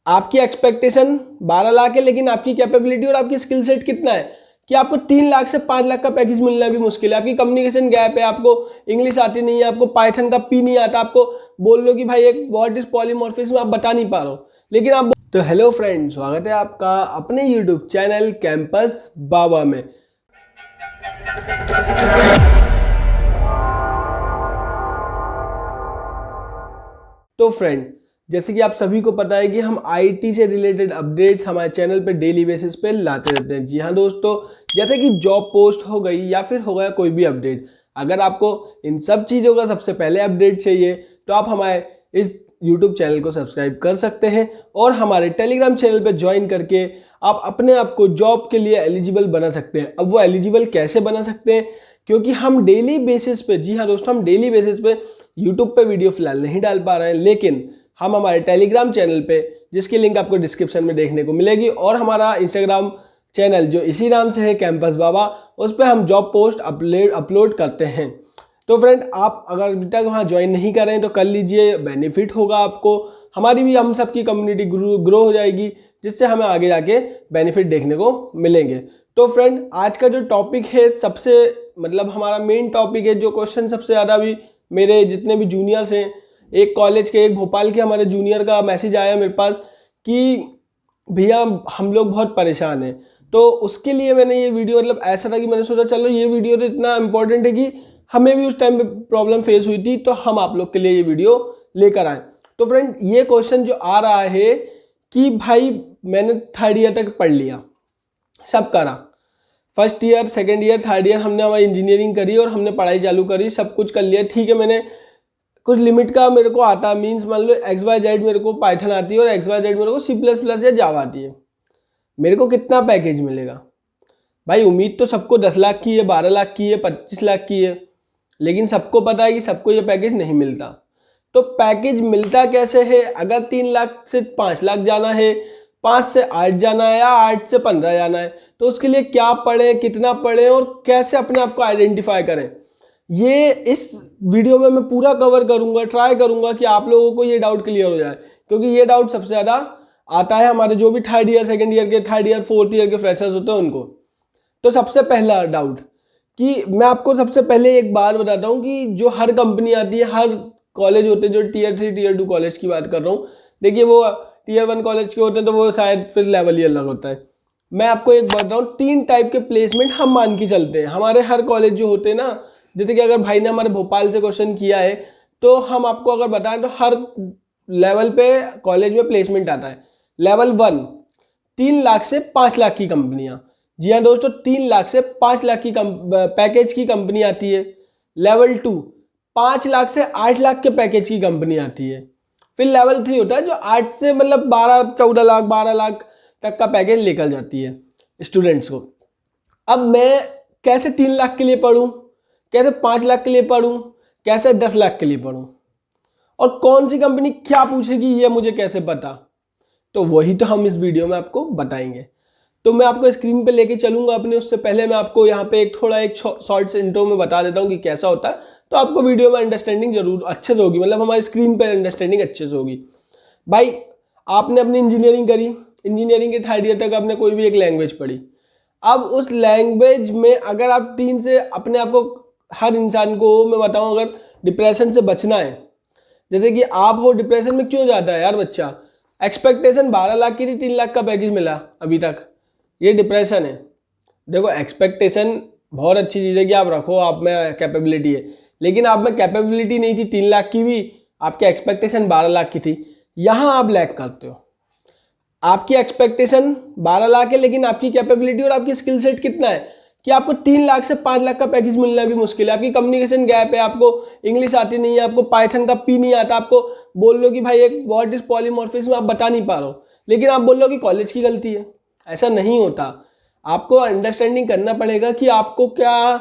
आपकी एक्सपेक्टेशन 12 लाख है, लेकिन आपकी कैपेबिलिटी और आपकी स्किल सेट कितना है कि आपको 3 लाख से 5 लाख का पैकेज मिलना भी मुश्किल है। आपकी कम्युनिकेशन गैप है, आपको इंग्लिश आती नहीं है, आपको पाइथन का पी नहीं आता, आपको बोल लो कि भाई एक व्हाट इज पॉलीमॉर्फिज्म आप बता नहीं पा रहे हो, लेकिन आप तो हेलो फ्रेंड, स्वागत है आपका अपने यूट्यूब चैनल कैंपस बाबा में। तो फ्रेंड, जैसे कि आप सभी को पता है कि हम आईटी से रिलेटेड अपडेट्स हमारे चैनल पे डेली बेसिस पे लाते रहते हैं। जी हाँ दोस्तों, जैसे कि जॉब पोस्ट हो गई या फिर हो गया कोई भी अपडेट, अगर आपको इन सब चीज़ों का सबसे पहले अपडेट चाहिए तो आप हमारे इस यूट्यूब चैनल को सब्सक्राइब कर सकते हैं और हमारे टेलीग्राम चैनल पे ज्वाइन करके आप अपने आप को जॉब के लिए एलिजिबल बना सकते हैं। अब वो एलिजिबल कैसे बना सकते हैं, क्योंकि हम डेली बेसिस पे, जी हाँ दोस्तों, हम डेली बेसिस पे यूट्यूब पे वीडियो फिलहाल नहीं डाल पा रहे हैं, लेकिन हम हमारे टेलीग्राम चैनल पे, जिसकी लिंक आपको डिस्क्रिप्शन में देखने को मिलेगी, और हमारा इंस्टाग्राम चैनल जो इसी नाम से है कैंपस बाबा, उस पर हम जॉब पोस्ट अपलोड करते हैं। तो फ्रेंड, आप अगर अभी तक वहाँ ज्वाइन नहीं कर रहे हैं तो कर लीजिए, बेनिफिट होगा आपको, हमारी भी, हम सबकी कम्युनिटी ग्रो हो जाएगी, जिससे हमें आगे जाके बेनिफिट देखने को मिलेंगे। तो फ्रेंड, आज का जो टॉपिक है, सबसे मतलब हमारा मेन टॉपिक है, जो क्वेश्चन सबसे ज़्यादा भी मेरे जितने भी जूनियर्स हैं, एक कॉलेज के, एक भोपाल के हमारे जूनियर का मैसेज आया मेरे पास कि भैया हम लोग बहुत परेशान हैं। तो उसके लिए मैंने ये वीडियो, मतलब ऐसा था कि मैंने सोचा चलो ये वीडियो तो इतना इंपॉर्टेंट है कि हमें भी उस टाइम पे प्रॉब्लम फेस हुई थी, तो हम आप लोग के लिए ये वीडियो लेकर आए। तो फ्रेंड, ये क्वेश्चन जो आ रहा है कि भाई मैंने 3rd ईयर तक पढ़ लिया, सब करा, first year, second year, third year हमने हमारी इंजीनियरिंग करी और हमने पढ़ाई चालू करी, सब कुछ कर लिया, ठीक है, मैंने कुछ लिमिट का मेरे को आता, मीन्स मान लो XYZ मेरे को पाइथन आती है और XYZ मेरे को C++ या जावा आती है, मेरे को कितना पैकेज मिलेगा? भाई उम्मीद तो सबको 10 लाख की है, 12 लाख की है, 25 लाख की है, लेकिन सबको पता है कि सबको ये पैकेज नहीं मिलता। तो पैकेज मिलता कैसे है? अगर 3 लाख से 5 लाख जाना है, 5 से 8 जाना है, या 8 से 15 जाना है, तो उसके लिए क्या पढ़ें, कितना पढ़ें और कैसे अपने आप को आइडेंटिफाई करें, ये इस वीडियो में मैं पूरा कवर करूंगा, ट्राई करूंगा कि आप लोगों को ये डाउट क्लियर हो जाए, क्योंकि ये डाउट सबसे ज़्यादा आता है हमारे जो भी 3rd ईयर, सेकेंड ईयर के, 3rd ईयर, 4th ईयर के फ्रेशर्स होते हैं उनको। तो सबसे पहला डाउट कि मैं आपको सबसे पहले एक बात बताता हूँ कि जो हर कंपनी आती है, हर कॉलेज होते हैं, जो Tier 3 Tier 2 कॉलेज की बात कर रहा हूँ, देखिए वो Tier 1 कॉलेज के होते हैं तो वो शायद फिर लेवल ही अलग होता है। मैं आपको एक बता रहा हूँ, 3 टाइप के प्लेसमेंट हम मान के चलते हैं हमारे हर कॉलेज जो होते हैं ना। जैसे कि अगर भाई ने हमारे भोपाल से क्वेश्चन किया है, तो हम आपको अगर बताएं तो हर लेवल पे कॉलेज में प्लेसमेंट आता है। लेवल 1 3 लाख से 5 लाख की कंपनियां, जी हाँ दोस्तों, 3 लाख से 5 लाख की पैकेज की कंपनी आती है। लेवल 2 5 लाख से 8 लाख के पैकेज की कंपनी आती है। फिर लेवल 3 होता है जो 8 से मतलब 14 लाख 12 लाख तक का पैकेज लेकर जाती है स्टूडेंट्स को। अब मैं कैसे 3 लाख के लिए पढ़ूं, कैसे 5 लाख के लिए पढ़ूं, कैसे 10 लाख के लिए पढ़ूं, और कौन सी कंपनी क्या पूछेगी ये मुझे कैसे पता? तो वही तो हम इस वीडियो में आपको बताएंगे। तो मैं आपको स्क्रीन पे लेके चलूंगा अपने, उससे पहले मैं आपको यहाँ पे एक शॉर्ट्स इंट्रो में बता देता हूँ कि कैसा होता है, तो आपको वीडियो में अंडरस्टैंडिंग जरूर अच्छे से होगी, मतलब हमारी स्क्रीन पर अंडरस्टैंडिंग अच्छे से होगी। भाई आपने अपनी इंजीनियरिंग करी, इंजीनियरिंग के 3rd ईयर तक आपने कोई भी एक लैंग्वेज पढ़ी। अब उस लैंग्वेज में अगर आप 3 से अपने आप को, हर इंसान को मैं बताऊं, अगर डिप्रेशन से बचना है, जैसे कि आप हो, डिप्रेशन में क्यों जाता है यार बच्चा? एक्सपेक्टेशन 12 लाख की थी, 3 लाख का पैकेज मिला अभी तक, ये डिप्रेशन है। देखो, एक्सपेक्टेशन बहुत अच्छी चीज़ है कि आप रखो, आप में कैपेबिलिटी है, लेकिन आप में कैपेबिलिटी नहीं थी 3 लाख की भी, आपकी एक्सपेक्टेशन 12 लाख की थी, यहाँ आप लैग करते हो। आपकी एक्सपेक्टेशन 12 लाख है, लेकिन आपकी कैपेबिलिटी और आपकी स्किल सेट कितना है कि आपको 3 लाख से 5 लाख का पैकेज मिलना भी मुश्किल है। आपकी कम्युनिकेशन गैप है, आपको इंग्लिश आती नहीं है, आपको पाइथन का पी नहीं आता, आपको बोल लो कि भाई एक व्हाट इज पॉलीमॉर्फिज्म आप बता नहीं पा रहे हो, लेकिन आप बोल लो कि कॉलेज की गलती है। ऐसा नहीं होता। आपको अंडरस्टैंडिंग करना पड़ेगा कि आपको क्या,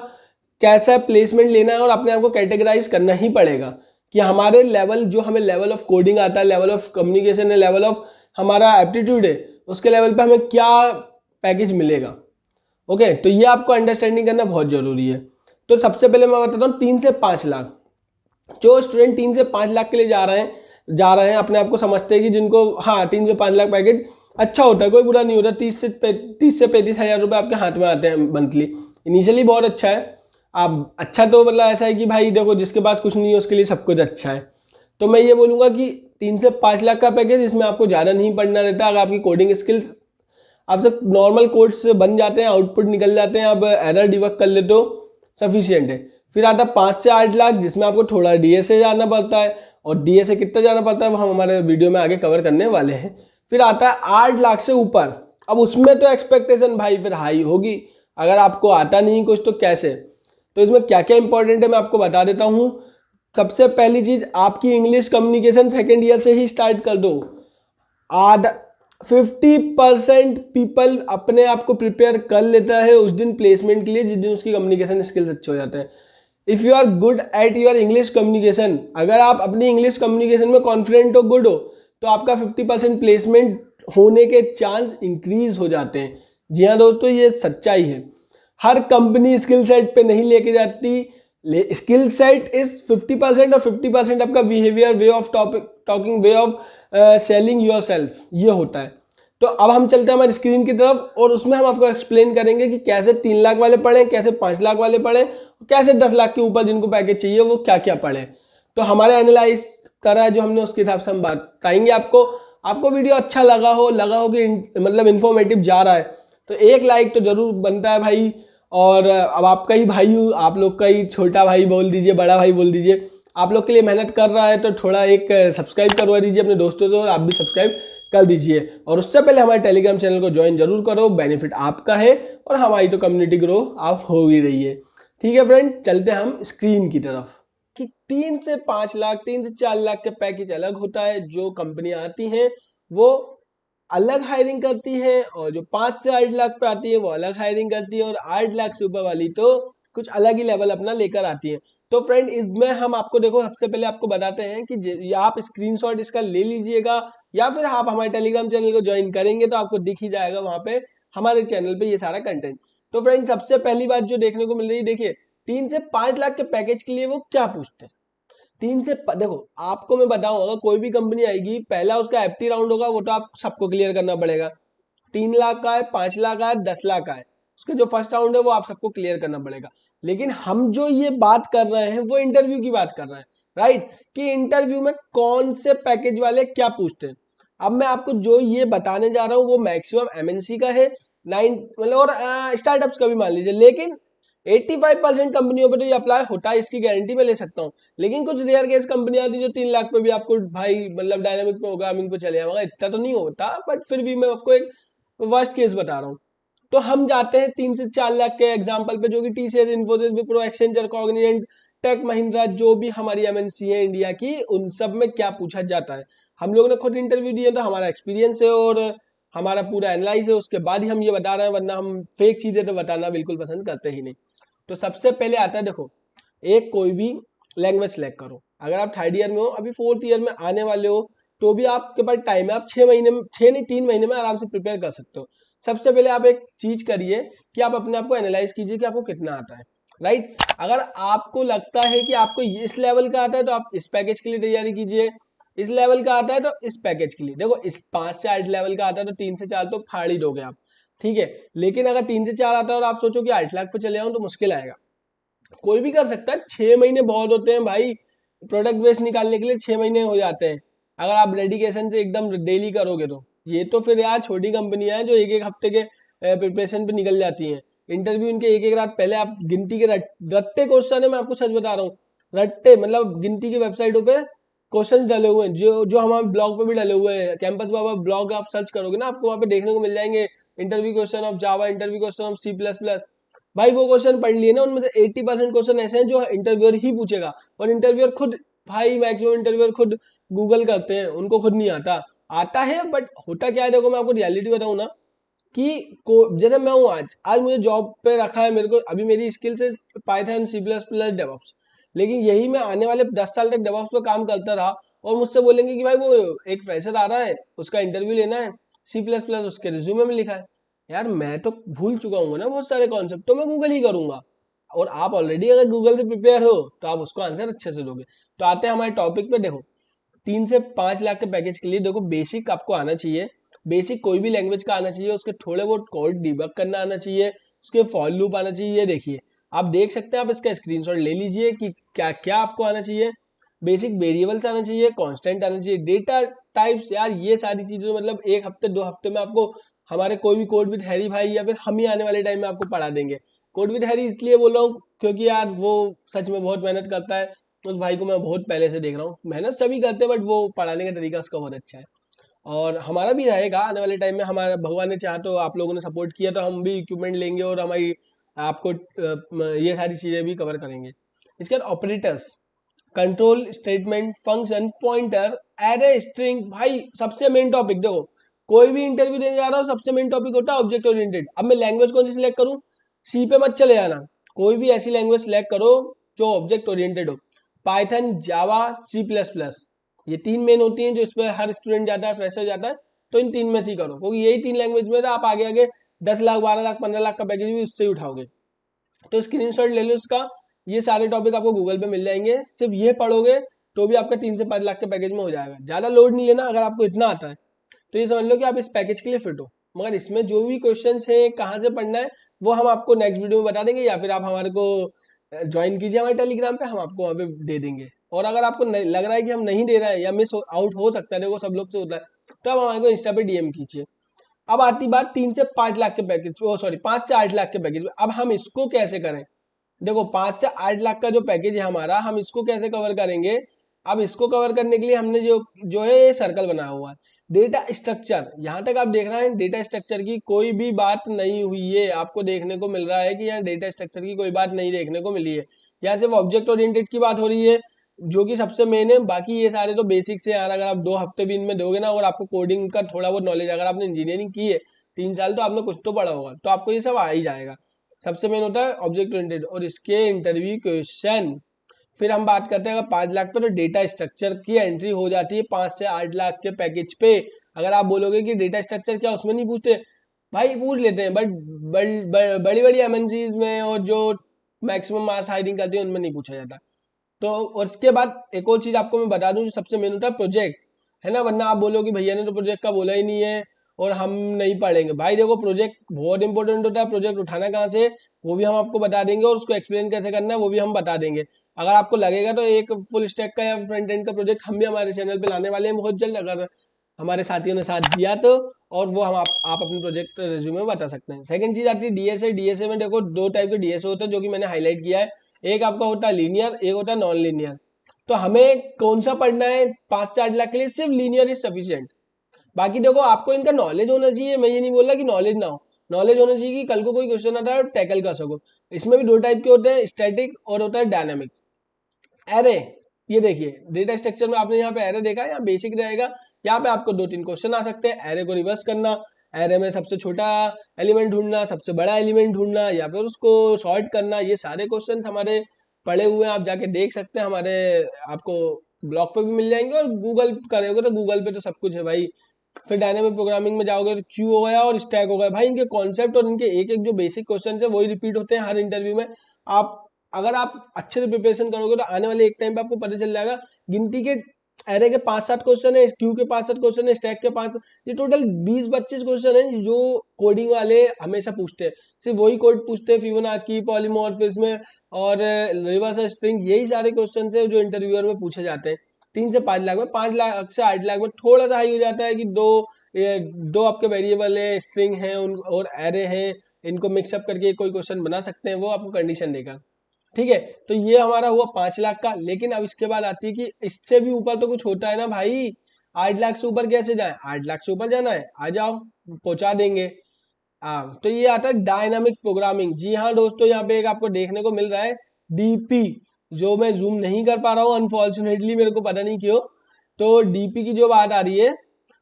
कैसा प्लेसमेंट लेना है, और अपने आप को कैटेगराइज करना ही पड़ेगा कि हमारे लेवल, जो हमें लेवल ऑफ कोडिंग आता है, लेवल ऑफ कम्युनिकेशन है, लेवल ऑफ हमारा एप्टीट्यूड है, उसके लेवल पे हमें क्या पैकेज मिलेगा। ओके, तो ये आपको अंडरस्टैंडिंग करना बहुत ज़रूरी है। तो सबसे पहले मैं बताता हूँ 3 से 5 लाख। जो स्टूडेंट 3 से 5 लाख के लिए जा रहे हैं, जा रहे हैं, अपने आप को समझते हैं कि जिनको हाँ 3 से 5 लाख पैकेज अच्छा होता है, कोई बुरा नहीं होता। 30 से 35 हज़ार रुपये आपके हाथ में आते हैं मंथली, इनिशियली बहुत अच्छा है। आप अच्छा तो मतलब ऐसा है कि भाई देखो जिसके पास कुछ नहीं है उसके लिए सब कुछ अच्छा है। तो मैं ये बोलूँगा कि 3 से 5 लाख का पैकेज, इसमें आपको ज़्यादा नहीं पढ़ना रहता। अगर आपकी कोडिंग स्किल्स आपसे नॉर्मल कोड से बन जाते हैं, आउटपुट निकल जाते हैं, आप एरर डिबग कर लेते हो, सफिशियंट है। फिर आता है 5 से 8 लाख, जिसमें आपको थोड़ा डीएसए जाना पड़ता है, और डीएसए कितना जाना पड़ता है वो हम हमारे वीडियो में आगे कवर करने वाले हैं। फिर आता है 8 लाख से ऊपर, अब उसमें तो एक्सपेक्टेशन भाई फिर हाई होगी। अगर आपको आता नहीं कुछ तो कैसे, तो इसमें क्या क्या इंपॉर्टेंट है मैं आपको बता देता हूँ। सबसे पहली चीज, आपकी इंग्लिश कम्युनिकेशन सेकेंड ईयर से ही स्टार्ट कर दो। आधा 50% पीपल अपने आप को प्रिपेयर कर लेता है उस दिन प्लेसमेंट के लिए जिस दिन उसकी कम्युनिकेशन स्किल्स अच्छे हो जाते हैं। If you are good at your English communication, अगर आप अपनी इंग्लिश कम्युनिकेशन में कॉन्फिडेंट हो, गुड हो, तो आपका 50% प्लेसमेंट होने के चांस इंक्रीज हो जाते हैं। जी हाँ दोस्तों, ये सच्चाई है। हर कंपनी स्किल सेट पे नहीं लेके जाती। स्किल सेट इज 50% और 50% आपका behaviour, way of talking, way of selling your self, ये होता है। तो अब हम चलते हैं हमारी स्क्रीन की तरफ, और उसमें हम आपको एक्सप्लेन करेंगे कि कैसे 3 लाख वाले पढ़ें, कैसे 5 लाख वाले पढ़ें, कैसे 10 लाख के ऊपर जिनको पैकेज चाहिए वो क्या क्या पढ़ें। तो हमारे एनालाइज करा है जो हमने, उसके हिसाब से हम बताएंगे आपको। आपको वीडियो अच्छा लगा हो कि मतलब इन्फॉर्मेटिव जा रहा है, तो एक लाइक तो जरूर बनता है भाई। और अब आपका ही भाई हूँ, आप लोग का ही छोटा भाई बोल दीजिए, बड़ा भाई बोल दीजिए, आप लोग के लिए मेहनत कर रहा है, तो थोड़ा एक सब्सक्राइब करवा दीजिए अपने दोस्तों से, और आप भी सब्सक्राइब कर दीजिए। और उससे पहले हमारे टेलीग्राम चैनल को ज्वाइन जरूर करो, बेनिफिट आपका है, और हमारी तो कम्युनिटी ग्रो आप हो ही रही है। ठीक है फ्रेंड, चलते हैं हम स्क्रीन की तरफ। कि 3 से 5 लाख, 3 से 4 लाख के पैकेज अलग होता है। जो कंपनियां आती हैं वो अलग हायरिंग करती है, और जो 5 से 8 लाख पे आती है वो अलग हायरिंग करती है, और 8 लाख से ऊपर वाली तो कुछ अलग ही लेवल अपना लेकर आती है। तो फ्रेंड, इसमें हम आपको देखो सबसे पहले आपको बताते हैं कि आप स्क्रीनशॉट इसका ले लीजिएगा, या फिर आप हमारे टेलीग्राम चैनल को ज्वाइन करेंगे तो आपको दिख ही जाएगा वहां पे हमारे चैनल पे ये सारा कंटेंट। तो फ्रेंड, सबसे पहली बात जो देखने को मिल रही है, देखिए 3 से 5 लाख के पैकेज के लिए वो क्या पूछते हैं। देखो आपको मैं बताऊं, अगर कोई भी कंपनी आएगी, पहला उसका एफटी राउंड होगा, वो तो आप सबको क्लियर करना पड़ेगा। 3 लाख का है, 5 लाख का है, 10 लाख का है, उसके जो फर्स्ट राउंड है वो आप सबको क्लियर करना पड़ेगा। लेकिन हम जो ये बात कर रहे हैं वो इंटरव्यू की बात कर रहे हैं, राइट, कि इंटरव्यू में कौन से पैकेज वाले क्या पूछते हैं। अब मैं आपको जो ये बताने जा रहा हूँ वो मैक्सिमम एमएनसी का है, 9 मतलब, और स्टार्टअप्स का भी मान लीजिए। लेकिन 85% कंपनियों पर तो ये अप्लाई होता है, इसकी गारंटी मैं ले सकता हूँ। लेकिन कुछ रेयर केस कंपनी आती है जो 3 लाख पे भी आपको भाई मतलब डायनामिक प्रोग्रामिंग पे चले जाएगा, इतना तो नहीं होता, बट फिर भी मैं आपको एक वर्स्ट केस बता रहा हूँ। तो हम जाते हैं 3 से 4 लाख के एग्जाम्पल पे, जो कि TCS, Infosys, Wipro, Accenture, Cognizant, Tech Mahindra, जो भी हमारी एमएनसी है इंडिया की, उन सब में क्या पूछा जाता है। हम लोगों ने खुद इंटरव्यू दिए तो हमारा एक्सपीरियंस है और हमारा पूरा एनालाइज है, उसके बाद ही हम ये बता रहे हैं, वरना हम फेक चीजें तो बताना बिल्कुल पसंद करते ही नहीं। तो सबसे पहले आता है, देखो, एक कोई भी लैंग्वेज सेलेक्ट करो। अगर आप थर्ड ईयर में हो, अभी फोर्थ ईयर में आने वाले हो, तो भी आपके पास टाइम है, आप 6 महीने में, 6 नहीं 3 महीने में आराम से प्रिपेयर कर सकते हो। सबसे पहले आप एक चीज करिए कि आप अपने आप को एनालाइज कीजिए कि आपको कितना आता है, राइट। अगर आपको लगता है कि आपको इस लेवल का आता है तो आप इस पैकेज के लिए तैयारी कीजिए, इस लेवल का आता है तो इस पैकेज के लिए। देखो, इस 5 से 8 लेवल का आता है तो 3 से 4 तो फाड़ ही दोगे आप, ठीक है। लेकिन अगर 3 से 4 आता है और आप सोचो कि 8 लाख पे चले जाऊं तो मुश्किल आएगा। कोई भी कर सकता है, 6 महीने बहुत होते हैं भाई, प्रोडक्ट बेस निकालने के लिए 6 महीने हो जाते हैं, अगर आप डेडिकेशन से एकदम डेली करोगे तो। ये तो फिर यार छोटी कंपनियां हैं जो एक एक हफ्ते के प्रिपरेशन पे निकल जाती हैं। इंटरव्यू इनके एक एक रात पहले, आप गिनती के रट्टे क्वेश्चन है, मैं आपको सच बता रहा हूँ, रट्टे मतलब गिनती की वेबसाइटों पे क्वेश्चन डले हुए हैं, जो जो हमारे ब्लॉग पे भी डले हुए हैं। कैंपस बाबा ब्लॉग आप सर्च करोगे ना, आपको वहाँ पे देखने को मिल जाएंगे, interview question of Java, interview question of C++। भाई वो क्वेश्चन पढ़ लिए ना, उनमें से 80% क्वेश्चन ऐसे हैं जो इंटरव्यूअर ही पूछेगा, और इंटरव्यूअर खुद, भाई मैक्सिमम इंटरव्यूअर खुद गूगल करते हैं, उनको खुद नहीं आता। आता है बट होता क्या है, देखो मैं आपको रियलिटी बताऊं ना, कि जैसे मैं हूँ, आज आज मुझे जॉब पे रखा है, मेरे को अभी मेरी स्किल से पाइथन, C++, डेवऑप्स। लेकिन यही मैं आने वाले 10 साल तक डेवऑप्स पे काम करता रहा, और मुझसे बोलेंगे कि भाई वो एक फ्रेशर आ रहा है, उसका इंटरव्यू लेना है, C++ उसके रिज्यूमे में लिखा है। यार मैं तो भूल चुका हूँ ना बहुत सारे कॉन्सेप्ट, तो मैं गूगल ही करूंगा। और आप ऑलरेडी अगर गूगल से प्रिपेयर हो तो आप उसको आंसर अच्छे से दोगे। तो आते हैं हमारे टॉपिक पे। देखो, 3 से 5 लाख के पैकेज के लिए देखो बेसिक आपको आना चाहिए, बेसिक कोई भी लैंग्वेज का आना चाहिए, उसके थोड़े बहुत कोड डिबग करना आना चाहिए, उसके फॉर लूप आना चाहिए। ये देखिए आप देख सकते हैं, आप इसका स्क्रीनशॉट ले लीजिए कि क्या क्या आपको आना चाहिए। बेसिक वेरिएबल्स आना चाहिए, कांस्टेंट आना चाहिए, डेटा टाइप्स, यार ये सारी चीजें मतलब 1 हफ्ते 2 हफ्ते में आपको हमारे कोई भी कोड विद हैरी भाई या फिर हम ही आने वाले टाइम में आपको पढ़ा देंगे। कोड विद हैरी इसलिए बोल रहा हूँ क्योंकि यार वो सच में बहुत मेहनत करता है, उस भाई को मैं बहुत पहले से देख रहा हूँ, मेहनत सभी करते हैं बट वो पढ़ाने का तरीका उसका बहुत अच्छा है। और हमारा भी रहेगा आने वाले टाइम में, हमारा भगवान ने चाहा तो आप लोगों ने सपोर्ट किया तो हम भी इक्विपमेंट लेंगे और हमारी आपको ये सारी चीज़ें भी कवर करेंगे। इसके बाद operators, control statement, function, pointer, array, string. भाई सबसे मेन टॉपिक देखो, कोई भी इंटरव्यू देने जा रहा हो सबसे मेन टॉपिक होता है ऑब्जेक्ट ओरिएंटेड। अब मैं लैंग्वेज कौन सी सिलेक्ट करूं, सी पे मत चले जाना, कोई भी ऐसी लैंग्वेज सिलेक्ट करो जो ऑब्जेक्ट ओरिएंटेड हो, पाइथन, जावा, C++, ये 3 मेन होती हैं जो इस पर हर स्टूडेंट जाता है, फ्रेशर जाता है, तो इन 3 में से ही करो क्योंकि यही 3 लैंग्वेज में आप आगे आगे 10 लाख 12 लाख 15 लाख का पैकेज भी उससे ही उठाओगे। तो स्क्रीनशॉट ले लो इसका, ये सारे टॉपिक आपको गूगल पे मिल जाएंगे, सिर्फ ये पढ़ोगे तो भी आपका 3 से 5 लाख के पैकेज में हो जाएगा। ज़्यादा लोड नहीं लेना, अगर आपको इतना आता है तो ये समझ लो कि आप इस पैकेज के लिए फिट हो। मगर इसमें जो भी क्वेश्चन है कहाँ से पढ़ना है वो हम आपको नेक्स्ट वीडियो में बता देंगे, या फिर आप हमारे को ज्वाइन कीजिए हमारे टेलीग्राम पे, हम आपको वहाँ पे दे देंगे। और अगर आपको लग रहा है कि हम नहीं दे रहे हैं या मिस आउट हो सकता है, देखो सब लोग से होता है, तो आप हमारे को इंस्टा पे DM कीजिए। अब आती बात 3 से 5 लाख के पैकेज, ओ सॉरी 5 से 8 लाख के पैकेज। अब हम इसको कैसे करें, देखो 5 से 8 लाख का जो पैकेज है हमारा, हम इसको कैसे कवर करेंगे। अब इसको कवर करने के लिए हमने जो जो है सर्कल बनाया हुआ है, डेटा स्ट्रक्चर। यहाँ तक आप देख रहे हैं डेटा स्ट्रक्चर की कोई भी बात नहीं हुई है, आपको देखने को मिल रहा है कि यहाँ डेटा स्ट्रक्चर की कोई बात नहीं देखने को मिली है। यहाँ सिर्फ ऑब्जेक्ट ओरिएंटेड की बात हो रही है जो कि सबसे मेन है, बाकी ये सारे तो बेसिक से यार, अगर आप 2 हफ्ते भी इनमें दोगे ना और आपको कोडिंग का थोड़ा बहुत नॉलेज, अगर आपने इंजीनियरिंग की है 3 साल तो आपने कुछ तो पढ़ा होगा, तो आपको ये सब आ ही जाएगा। सबसे मेन होता है ऑब्जेक्ट ओरिएंटेड और इसके इंटरव्यू क्वेश्चन। फिर हम बात करते हैं अगर 5 लाख पे, तो डेटा स्ट्रक्चर की एंट्री हो जाती है 5 से 8 लाख के पैकेज पे। अगर आप बोलोगे कि डेटा स्ट्रक्चर क्या उसमें नहीं पूछते, भाई पूछ लेते हैं बट बड़ी बड़ी MNCs में और जो मैक्सिमम मास हायरिंग करती है उनमें नहीं पूछा जाता। तो और इसके बाद एक और चीज आपको मैं बता दूं जो सबसे मेन होता है प्रोजेक्ट, है ना, वरना आप बोलो कि भैया ने तो प्रोजेक्ट का बोला ही नहीं है और हम नहीं पढ़ेंगे। भाई देखो प्रोजेक्ट बहुत इंपॉर्टेंट होता है, प्रोजेक्ट उठाना कहाँ से वो भी हम आपको बता देंगे और उसको एक्सप्लेन कैसे करना है वो भी हम बता देंगे। अगर आपको लगेगा तो एक फुल स्टैक का या फ्रंट एंड का प्रोजेक्ट हम भी हमारे चैनल पे लाने वाले हैं बहुत जल्द, अगर हमारे साथियों ने साथ दिया तो। और वो हम आप अपने प्रोजेक्ट रिज्यूमे में बता सकते हैं। सेकंड चीज आती है DSA। DSA में देखो 2 टाइप के DSA होते हैं जो कि मैंने हाईलाइट किया है, एक आपका होता है लीनियर, एक होता है नॉन लीनियर। तो हमें कौन सा पढ़ना है 5 से 8 लाख के लिए, सिर्फ लीनियर इज सफिशिएंट। बाकी देखो आपको इनका नॉलेज होना चाहिए, मैं ये नहीं बोल रहा कि नॉलेज ना हो, नॉलेज होना चाहिए कि कल को कोई क्वेश्चन आता है टैकल कर सको। इसमें भी 2 टाइप के होते हैं, स्टैटिक और होता है डायनामिक। एरे, ये देखिए डेटा स्ट्रक्चर में आपने यहाँ पे एरे देखा, यहाँ बेसिक रहेगा, यहाँ पे आपको 2-3 क्वेश्चन आ सकते हैं। एरे को रिवर्स करना, एरे में सबसे छोटा एलिमेंट ढूंढना, सबसे बड़ा एलिमेंट ढूंढना, या फिर उसको सॉर्ट करना, ये सारे क्वेश्चन हमारे पड़े हुए हैं, आप जाके देख सकते हैं, हमारे आपको ब्लॉग पे भी मिल जाएंगे और गूगल करोगे तो गूगल पे तो सब कुछ है भाई। फिर डायनेमिक प्रोग्रामिंग में जाओगे तो क्यू हो गया और स्टैक हो गया। भाई इनके कॉन्सेप्ट और इनके एक एक जो बेसिक क्वेश्चन है वही रिपीट होते हैं हर इंटरव्यू में। आप अगर आप अच्छे से प्रिपरेशन करोगे तो आने वाले एक टाइम पे आपको पता चल जाएगा। गिनती के एरे के 5-7 क्वेश्चन है, क्यू के 5-7 क्वेश्चन है, स्टैक के 5, ये टोटल 20-25 क्वेश्चन है जो कोडिंग वाले हमेशा पूछते हैं। सिर्फ वही कोड पूछते हैं, फिबोनाची, पॉलीमॉर्फिज्म और रिवर्स स्ट्रिंग, यही सारे क्वेश्चन है जो इंटरव्यूअर में पूछे जाते हैं। 3 से 5 लाख में, 5 लाख से 8 लाख में थोड़ा सा हाई हो जाता है कि दो आपके वेरिएबल है, स्ट्रिंग है और एरे है, इनको मिक्सअप करके कोई क्वेश्चन बना सकते हैं, वो आपको कंडीशन देगा। ठीक है, तो ये हमारा हुआ 5 लाख का। लेकिन अब इसके बाद आती है कि इससे भी ऊपर तो कुछ होता है ना भाई, 8 लाख से ऊपर कैसे जाए, 8 लाख से ऊपर जाना है आ जाओ, पहुंचा देंगे। हाँ, तो ये आता है डायनामिक प्रोग्रामिंग। जी हाँ दोस्तों, यहाँ पे एक आपको देखने को मिल रहा है DP, जो मैं जूम नहीं कर पा रहा हूँ अनफॉर्चुनेटली, मेरे को पता नहीं क्यों। तो DP की जो बात आ रही है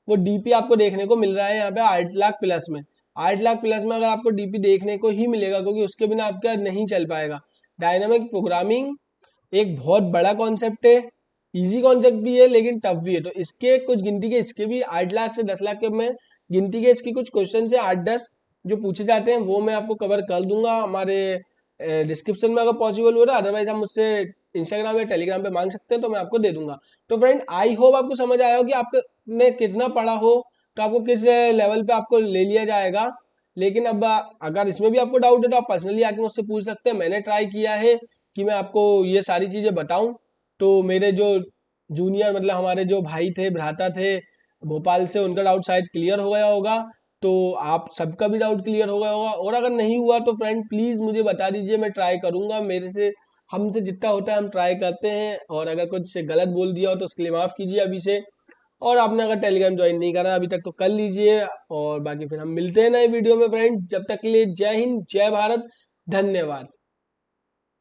वो DP आपको देखने को मिल रहा है यहाँ पे 8 लाख प्लस में। 8 लाख प्लस में अगर आपको DP देखने को ही मिलेगा क्योंकि उसके बिना आपका नहीं चल पाएगा। डायनामिक प्रोग्रामिंग एक बहुत बड़ा कॉन्सेप्ट है, इजी कॉन्सेप्ट भी है लेकिन टफ भी है। तो इसके कुछ गिनती के, इसके भी 8 लाख से 10 लाख के में गिनती के इसकी कुछ क्वेश्चन है 8-10 जो पूछे जाते हैं, वो मैं आपको कवर कर दूंगा हमारे डिस्क्रिप्शन में अगर पॉसिबल हो रहा, अदरवाइज हम मुझसे इंस्टाग्राम या टेलीग्राम पे मांग सकते हैं, तो मैं आपको दे दूंगा। तो फ्रेंड आई होप आपको समझ आया हो कि आपने कितना पढ़ा हो तो आपको किस लेवल पे आपको ले लिया जाएगा। लेकिन अब अगर इसमें भी आपको डाउट है तो आप पर्सनली आके मुझसे पूछ सकते हैं। मैंने ट्राई किया है कि मैं आपको ये सारी चीज़ें बताऊं। तो मेरे जो जूनियर मतलब हमारे जो भाई थे, भ्राता थे भोपाल से, उनका डाउट शायद क्लियर हो गया होगा। तो आप सबका भी डाउट क्लियर हो गया होगा, और अगर नहीं हुआ तो फ्रेंड प्लीज़ मुझे बता दीजिए, मैं ट्राई करूंगा। मेरे से हमसे जितना होता है हम ट्राई करते हैं, और अगर कुछ गलत बोल दिया हो तो उसके लिए माफ़ कीजिए अभी से। और आपने अगर टेलीग्राम ज्वाइन नहीं करा अभी तक तो कर लीजिए, और बाकी फिर हम मिलते हैं नए वीडियो में फ्रेंड। जब तक के लिए जय हिंद, जय भारत, धन्यवाद।